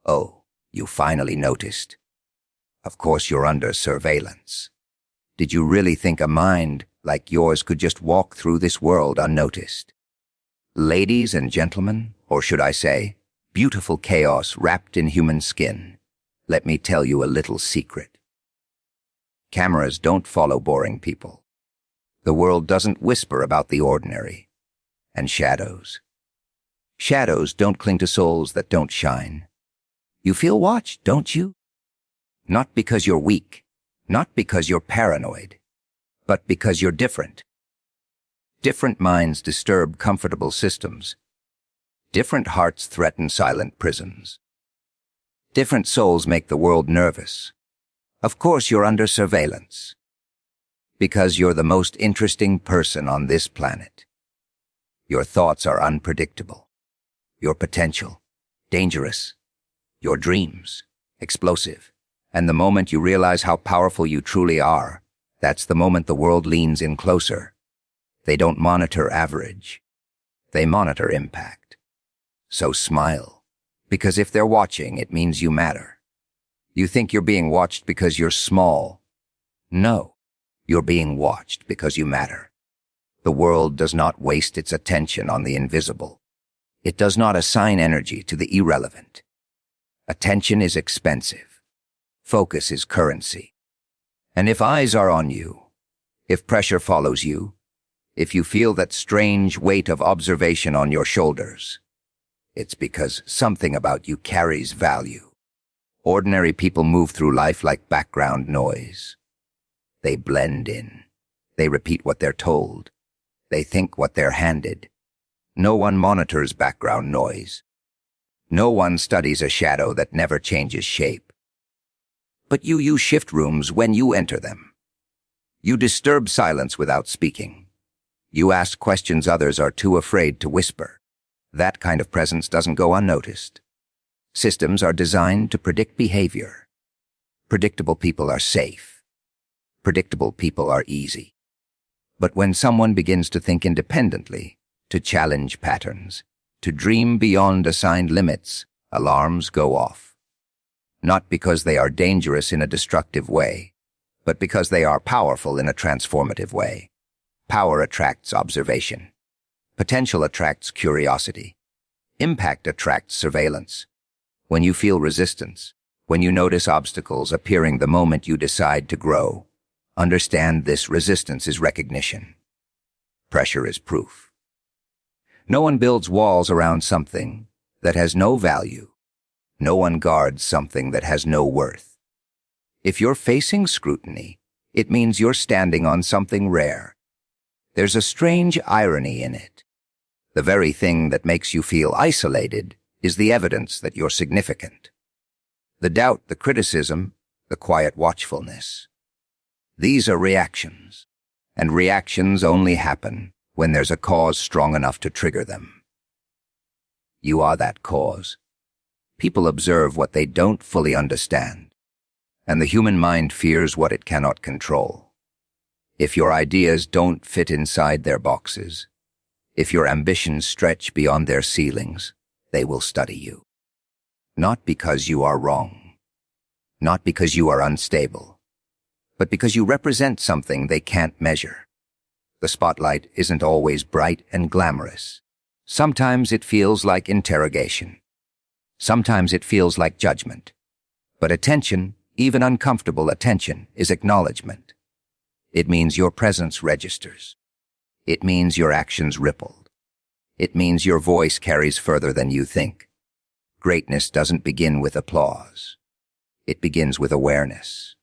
Oh, you finally noticed. Of course you're under surveillance. Did you really think a mind like yours could just walk through this world unnoticed? Ladies and gentlemen, or should I say, beautiful chaos wrapped in human skin, let me tell you a little secret. Cameras don't follow boring people. The world doesn't whisper about the ordinary. And shadows. Shadows don't cling to souls that don't shine. You feel watched, don't you? Not because you're weak, not because you're paranoid, but because you're different. Different minds disturb comfortable systems. Different hearts threaten silent prisons. Different souls make the world nervous. Of course you're under surveillance. Because you're the most interesting person on this planet. Your thoughts are unpredictable. Your potential, dangerous. Your dreams, explosive. And the moment you realize how powerful you truly are, that's the moment the world leans in closer. They don't monitor average. They monitor impact. So smile. Because if they're watching, it means you matter. You think you're being watched because you're small. No, you're being watched because you matter. The world does not waste its attention on the invisible. It does not assign energy to the irrelevant. Attention is expensive. Focus is currency. And if eyes are on you, if pressure follows you, if you feel that strange weight of observation on your shoulders, it's because something about you carries value. Ordinary people move through life like background noise. They blend in. They repeat what they're told. They think what they're handed. No one monitors background noise. No one studies a shadow that never changes shape. But you use shift rooms when you enter them. You disturb silence without speaking. You ask questions others are too afraid to whisper. That kind of presence doesn't go unnoticed. Systems are designed to predict behavior. Predictable people are safe. Predictable people are easy. But when someone begins to think independently, to challenge patterns, to dream beyond assigned limits, alarms go off. Not because they are dangerous in a destructive way, but because they are powerful in a transformative way. Power attracts observation. Potential attracts curiosity. Impact attracts surveillance. When you feel resistance, when you notice obstacles appearing the moment you decide to grow, understand this resistance is recognition. Pressure is proof. No one builds walls around something that has no value. No one guards something that has no worth. If you're facing scrutiny, it means you're standing on something rare. There's a strange irony in it. The very thing that makes you feel isolated is the evidence that you're significant. The doubt, the criticism, the quiet watchfulness. These are reactions, and reactions only happen when there's a cause strong enough to trigger them. You are that cause. People observe what they don't fully understand, and the human mind fears what it cannot control. If your ideas don't fit inside their boxes, if your ambitions stretch beyond their ceilings, they will study you. Not because you are wrong, not because you are unstable, but because you represent something they can't measure. The spotlight isn't always bright and glamorous. Sometimes it feels like interrogation. Sometimes it feels like judgment. But attention, even uncomfortable attention, is acknowledgement. It means your presence registers. It means your actions ripple. It means your voice carries further than you think. Greatness doesn't begin with applause. It begins with awareness.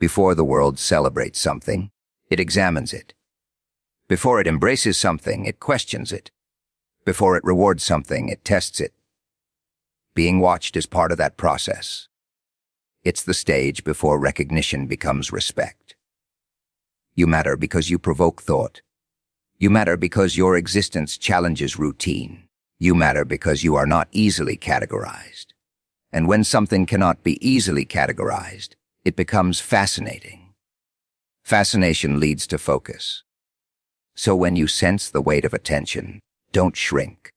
Before the world celebrates something, it examines it. Before it embraces something, it questions it. Before it rewards something, it tests it. Being watched is part of that process. It's the stage before recognition becomes respect. You matter because you provoke thought. You matter because your existence challenges routine. You matter because you are not easily categorized. And when something cannot be easily categorized, it becomes fascinating. Fascination leads to focus. So when you sense the weight of attention, don't shrink.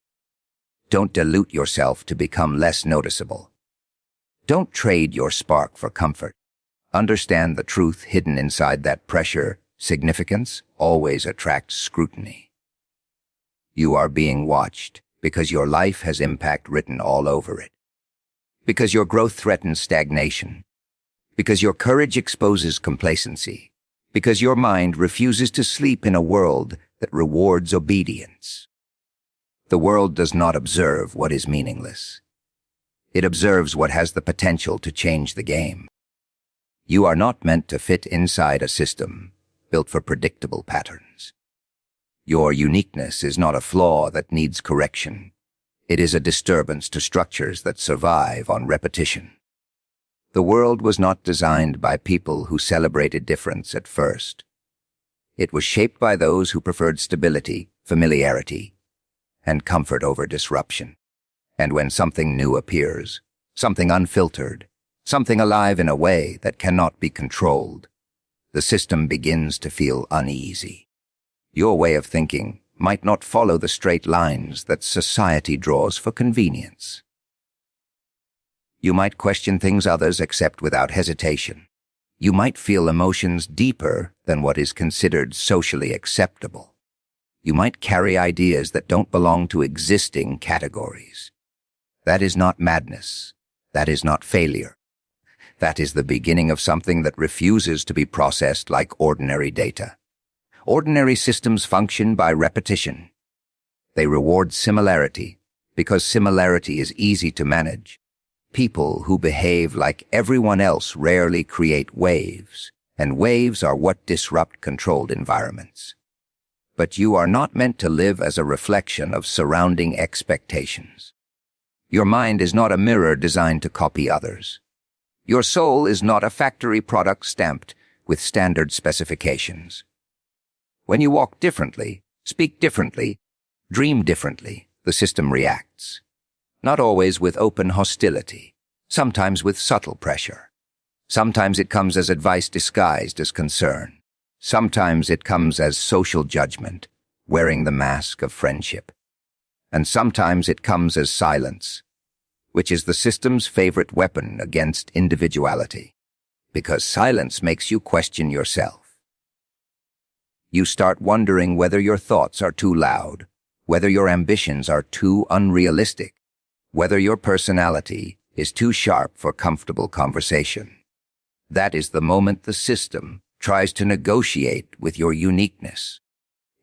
Don't dilute yourself to become less noticeable. Don't trade your spark for comfort. Understand the truth hidden inside that pressure. Significance always attracts scrutiny. You are being watched because your life has impact written all over it. Because your growth threatens stagnation. Because your courage exposes complacency. Because your mind refuses to sleep in a world that rewards obedience. The world does not observe what is meaningless. It observes what has the potential to change the game. You are not meant to fit inside a system built for predictable patterns. Your uniqueness is not a flaw that needs correction. It is a disturbance to structures that survive on repetition. The world was not designed by people who celebrated difference at first. It was shaped by those who preferred stability, familiarity, and comfort over disruption. And when something new appears, something unfiltered, something alive in a way that cannot be controlled, the system begins to feel uneasy. Your way of thinking might not follow the straight lines that society draws for convenience. You might question things others accept without hesitation. You might feel emotions deeper than what is considered socially acceptable. You might carry ideas that don't belong to existing categories. That is not madness. That is not failure. That is the beginning of something that refuses to be processed like ordinary data. Ordinary systems function by repetition. They reward similarity because similarity is easy to manage. People who behave like everyone else rarely create waves, and waves are what disrupt controlled environments. But you are not meant to live as a reflection of surrounding expectations. Your mind is not a mirror designed to copy others. Your soul is not a factory product stamped with standard specifications. When you walk differently, speak differently, dream differently, the system reacts. Not always with open hostility, sometimes with subtle pressure. Sometimes it comes as advice disguised as concern. Sometimes it comes as social judgment, wearing the mask of friendship. And sometimes it comes as silence, which is the system's favorite weapon against individuality, because silence makes you question yourself. You start wondering whether your thoughts are too loud, whether your ambitions are too unrealistic, whether your personality is too sharp for comfortable conversation. That is the moment the system tries to negotiate with your uniqueness.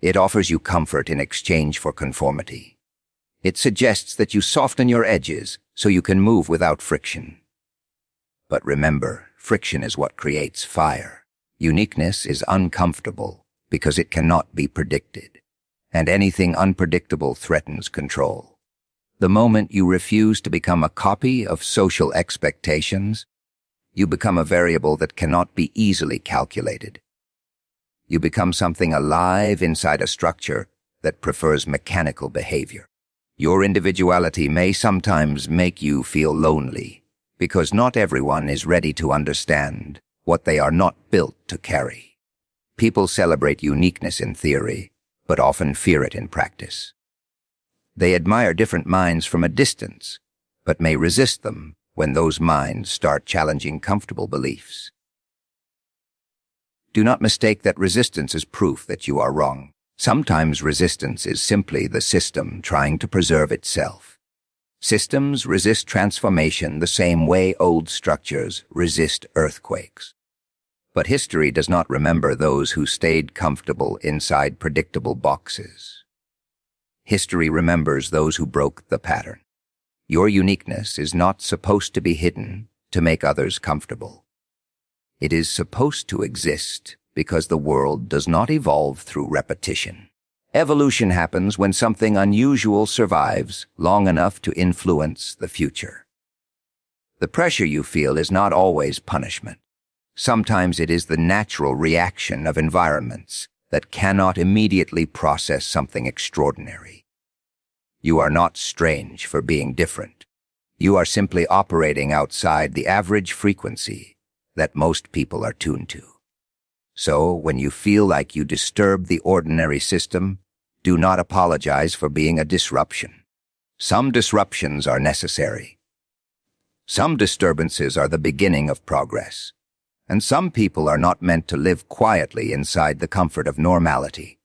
It offers you comfort in exchange for conformity. It suggests that you soften your edges so you can move without friction. But remember, friction is what creates fire. Uniqueness is uncomfortable because it cannot be predicted, and anything unpredictable threatens control. The moment you refuse to become a copy of social expectations, you become a variable that cannot be easily calculated. You become something alive inside a structure that prefers mechanical behavior. Your individuality may sometimes make you feel lonely, because not everyone is ready to understand what they are not built to carry. People celebrate uniqueness in theory, but often fear it in practice. They admire different minds from a distance, but may resist them when those minds start challenging comfortable beliefs. Do not mistake that resistance as proof that you are wrong. Sometimes resistance is simply the system trying to preserve itself. Systems resist transformation the same way old structures resist earthquakes. But history does not remember those who stayed comfortable inside predictable boxes. History remembers those who broke the pattern. Your uniqueness is not supposed to be hidden to make others comfortable. It is supposed to exist because the world does not evolve through repetition. Evolution happens when something unusual survives long enough to influence the future. The pressure you feel is not always punishment. Sometimes it is the natural reaction of environments that cannot immediately process something extraordinary. You are not strange for being different. You are simply operating outside the average frequency that most people are tuned to. So, when you feel like you disturb the ordinary system, do not apologize for being a disruption. Some disruptions are necessary. Some disturbances are the beginning of progress, and some people are not meant to live quietly inside the comfort of normality.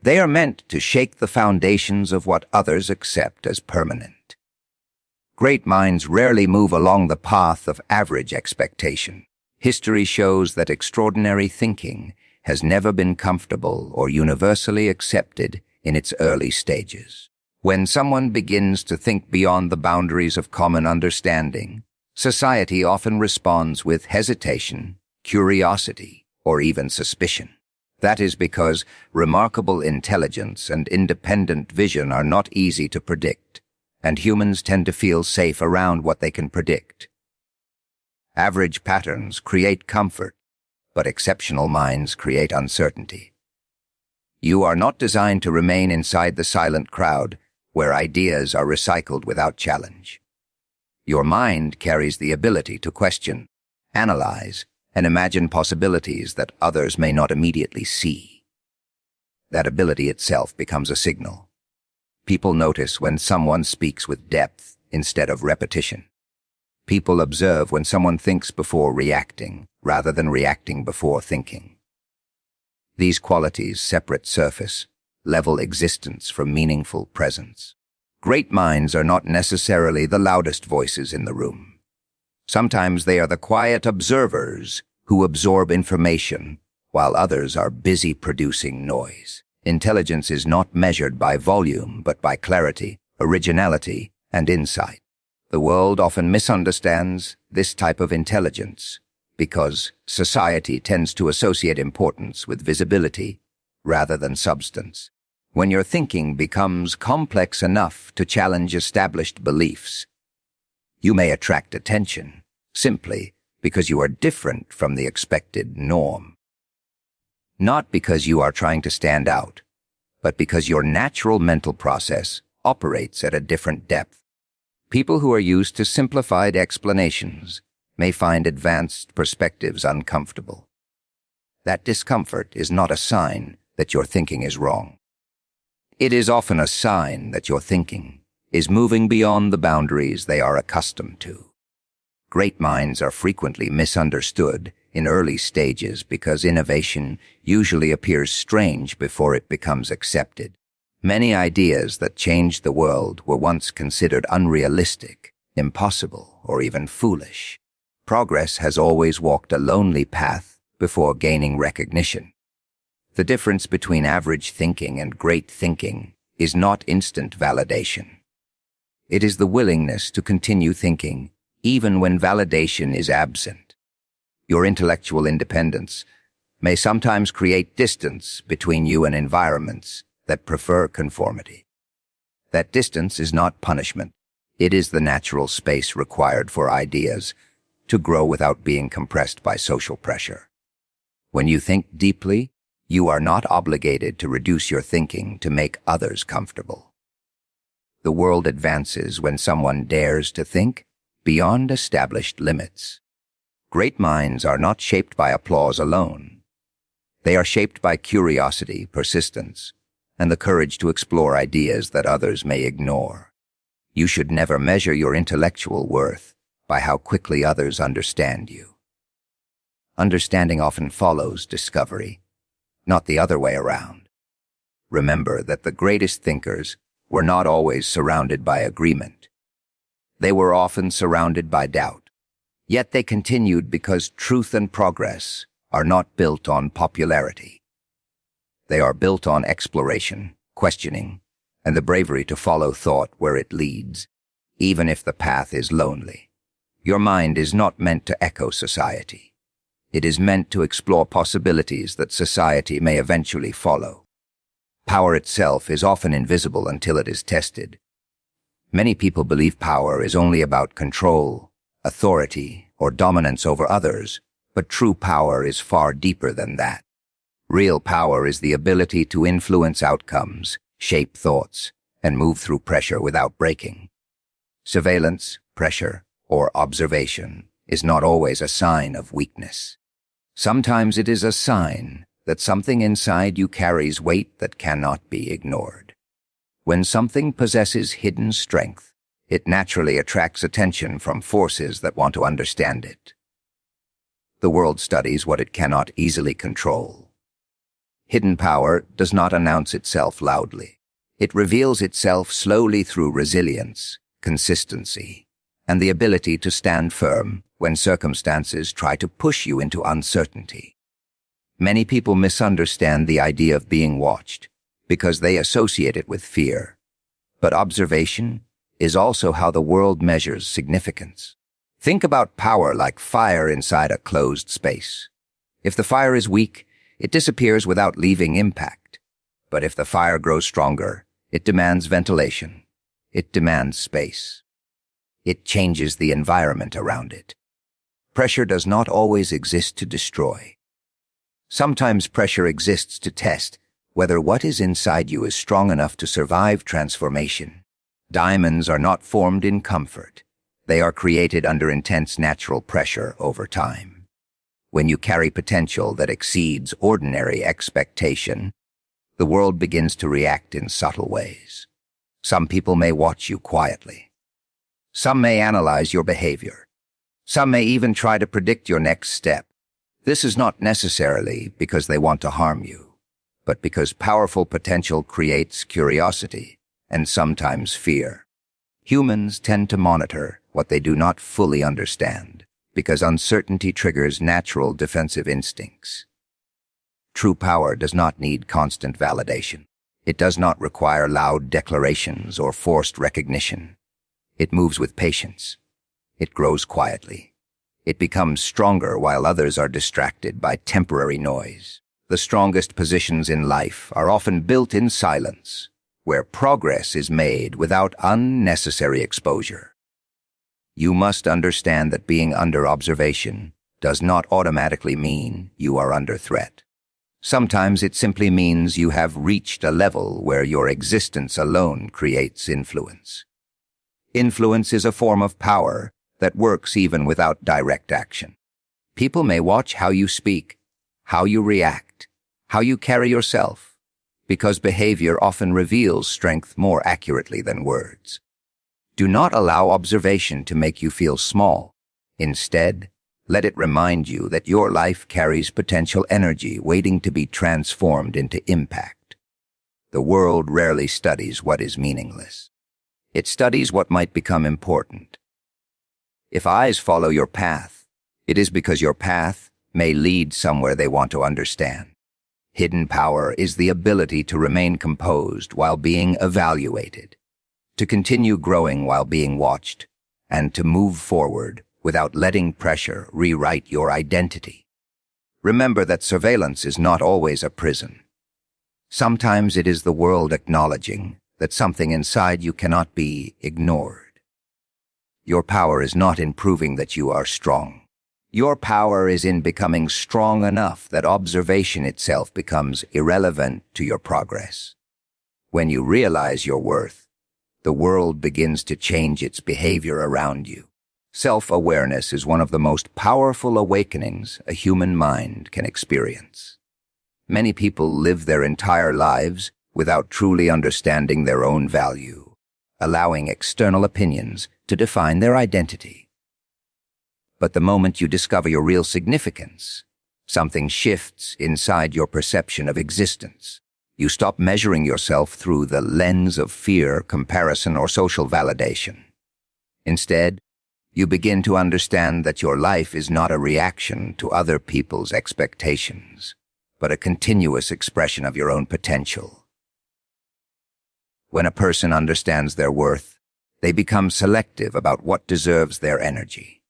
They are meant to shake the foundations of what others accept as permanent. Great minds rarely move along the path of average expectation. History shows that extraordinary thinking has never been comfortable or universally accepted in its early stages. When someone begins to think beyond the boundaries of common understanding, society often responds with hesitation, curiosity, or even suspicion. That is because remarkable intelligence and independent vision are not easy to predict, and humans tend to feel safe around what they can predict. Average patterns create comfort, but exceptional minds create uncertainty. You are not designed to remain inside the silent crowd where ideas are recycled without challenge. Your mind carries the ability to question, analyze, and imagine possibilities that others may not immediately see. That ability itself becomes a signal. People notice when someone speaks with depth instead of repetition. People observe when someone thinks before reacting, rather than reacting before thinking. These qualities separate surface, level existence from meaningful presence. Great minds are not necessarily the loudest voices in the room. Sometimes they are the quiet observers who absorb information, while others are busy producing noise. Intelligence is not measured by volume, but by clarity, originality, and insight. The world often misunderstands this type of intelligence because society tends to associate importance with visibility rather than substance. When your thinking becomes complex enough to challenge established beliefs, you may attract attention simply because you are different from the expected norm. Not because you are trying to stand out, but because your natural mental process operates at a different depth. People who are used to simplified explanations may find advanced perspectives uncomfortable. That discomfort is not a sign that your thinking is wrong. It is often a sign that your thinking is moving beyond the boundaries they are accustomed to. Great minds are frequently misunderstood in early stages because innovation usually appears strange before it becomes accepted. Many ideas that changed the world were once considered unrealistic, impossible, or even foolish. Progress has always walked a lonely path before gaining recognition. The difference between average thinking and great thinking is not instant validation. It is the willingness to continue thinking even when validation is absent. Your intellectual independence may sometimes create distance between you and environments that prefer conformity. That distance is not punishment. It is the natural space required for ideas to grow without being compressed by social pressure. When you think deeply, you are not obligated to reduce your thinking to make others comfortable. The world advances when someone dares to think beyond established limits. Great minds are not shaped by applause alone. They are shaped by curiosity, persistence, and the courage to explore ideas that others may ignore. You should never measure your intellectual worth by how quickly others understand you. Understanding often follows discovery, not the other way around. Remember that the greatest thinkers were not always surrounded by agreement. They were often surrounded by doubt. Yet they continued because truth and progress are not built on popularity. They are built on exploration, questioning, and the bravery to follow thought where it leads, even if the path is lonely. Your mind is not meant to echo society. It is meant to explore possibilities that society may eventually follow. Power itself is often invisible until it is tested. Many people believe power is only about control, authority, or dominance over others, but true power is far deeper than that. Real power is the ability to influence outcomes, shape thoughts, and move through pressure without breaking. Surveillance, pressure, or observation is not always a sign of weakness. Sometimes it is a sign that something inside you carries weight that cannot be ignored. When something possesses hidden strength, It naturally attracts attention from forces that want to understand it. The world studies what it cannot easily control. Hidden power does not announce itself loudly. It reveals itself slowly through resilience, consistency, and the ability to stand firm when circumstances try to push you into uncertainty. Many people misunderstand the idea of being watched because they associate it with fear. But observation is also how the world measures significance. Think about power like fire inside a closed space. If the fire is weak, it disappears without leaving impact. But if the fire grows stronger, it demands ventilation. It demands space. It changes the environment around it. Pressure does not always exist to destroy. Sometimes pressure exists to test whether what is inside you is strong enough to survive transformation. Diamonds are not formed in comfort. They are created under intense natural pressure over time. When you carry potential that exceeds ordinary expectation, the world begins to react in subtle ways. Some people may watch you quietly. Some may analyze your behavior. Some may even try to predict your next step. This is not necessarily because they want to harm you, but because powerful potential creates curiosity and sometimes fear. Humans tend to monitor what they do not fully understand because uncertainty triggers natural defensive instincts. True power does not need constant validation. It does not require loud declarations or forced recognition. It moves with patience. It grows quietly. It becomes stronger while others are distracted by temporary noise. The strongest positions in life are often built in silence, where progress is made without unnecessary exposure. You must understand that being under observation does not automatically mean you are under threat. Sometimes it simply means you have reached a level where your existence alone creates influence. Influence is a form of power that works even without direct action. People may watch how you speak, how you react, how you carry yourself, because behavior often reveals strength more accurately than words. Do not allow observation to make you feel small. Instead, let it remind you that your life carries potential energy waiting to be transformed into impact. The world rarely studies what is meaningless. It studies what might become important. If eyes follow your path, it is because your path may lead somewhere they want to understand. Hidden power is the ability to remain composed while being evaluated, to continue growing while being watched, and to move forward without letting pressure rewrite your identity. Remember that surveillance is not always a prison. Sometimes it is the world acknowledging that something inside you cannot be ignored. Your power is not in proving that you are strong. Your power is in becoming strong enough that observation itself becomes irrelevant to your progress. When you realize your worth, the world begins to change its behavior around you. Self-awareness is one of the most powerful awakenings a human mind can experience. Many people live their entire lives without truly understanding their own value, allowing external opinions to define their identity. But the moment you discover your real significance, something shifts inside your perception of existence. You stop measuring yourself through the lens of fear, comparison, or social validation. Instead, you begin to understand that your life is not a reaction to other people's expectations, but a continuous expression of your own potential. When a person understands their worth, they become selective about what deserves their energy.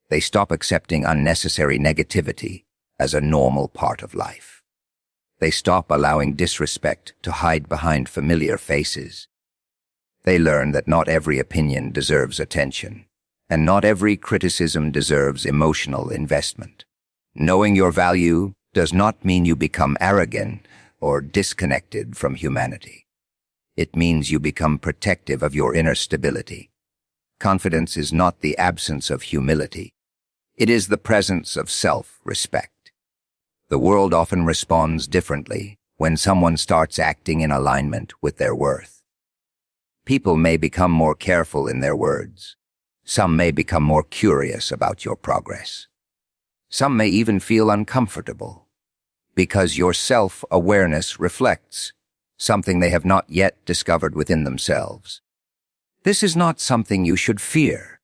They stop accepting unnecessary negativity as a normal part of life. They stop allowing disrespect to hide behind familiar faces. They learn that not every opinion deserves attention, and not every criticism deserves emotional investment. Knowing your value does not mean you become arrogant or disconnected from humanity. It means you become protective of your inner stability. Confidence is not the absence of humility. It is the presence of self-respect. The world often responds differently when someone starts acting in alignment with their worth. People may become more careful in their words. Some may become more curious about your progress. Some may even feel uncomfortable, because your self-awareness reflects something they have not yet discovered within themselves. This is not something you should fear.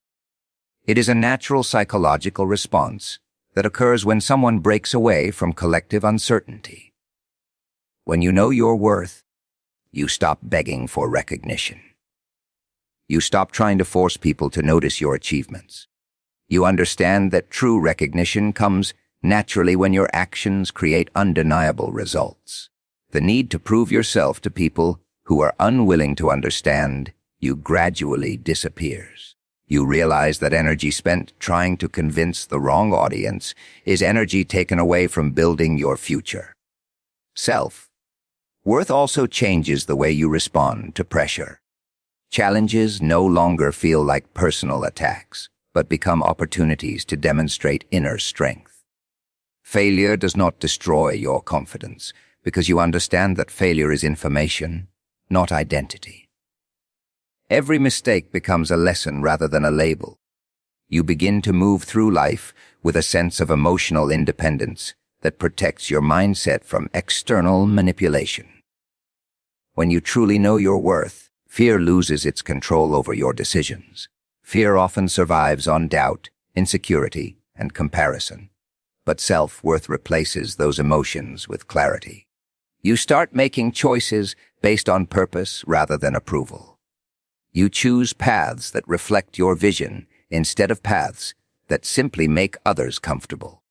It is a natural psychological response that occurs when someone breaks away from collective uncertainty. When you know your worth, you stop begging for recognition. You stop trying to force people to notice your achievements. You understand that true recognition comes naturally when your actions create undeniable results. The need to prove yourself to people who are unwilling to understand you gradually disappears. You realize that energy spent trying to convince the wrong audience is energy taken away from building your future. Self-worth also changes the way you respond to pressure. Challenges no longer feel like personal attacks, but become opportunities to demonstrate inner strength. Failure does not destroy your confidence, because you understand that failure is information, not identity. Every mistake becomes a lesson rather than a label. You begin to move through life with a sense of emotional independence that protects your mindset from external manipulation. When you truly know your worth, fear loses its control over your decisions. Fear often survives on doubt, insecurity, and comparison. But self-worth replaces those emotions with clarity. You start making choices based on purpose rather than approval. You choose paths that reflect your vision instead of paths that simply make others comfortable.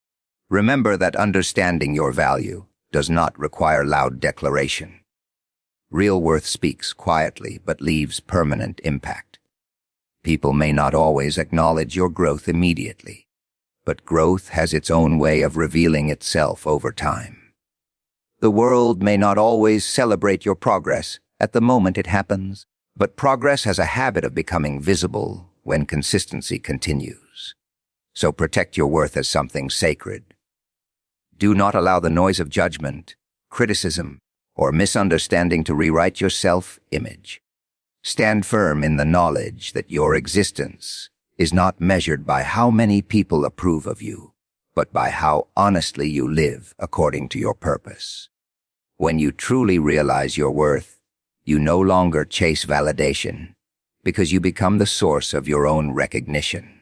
Remember that understanding your value does not require loud declaration. Real worth speaks quietly but leaves permanent impact. People may not always acknowledge your growth immediately, but growth has its own way of revealing itself over time. The world may not always celebrate your progress at the moment it happens, but progress has a habit of becoming visible when consistency continues. So protect your worth as something sacred. Do not allow the noise of judgment, criticism, or misunderstanding to rewrite your self-image. Stand firm in the knowledge that your existence is not measured by how many people approve of you, but by how honestly you live according to your purpose. When you truly realize your worth, you no longer chase validation, because you become the source of your own recognition.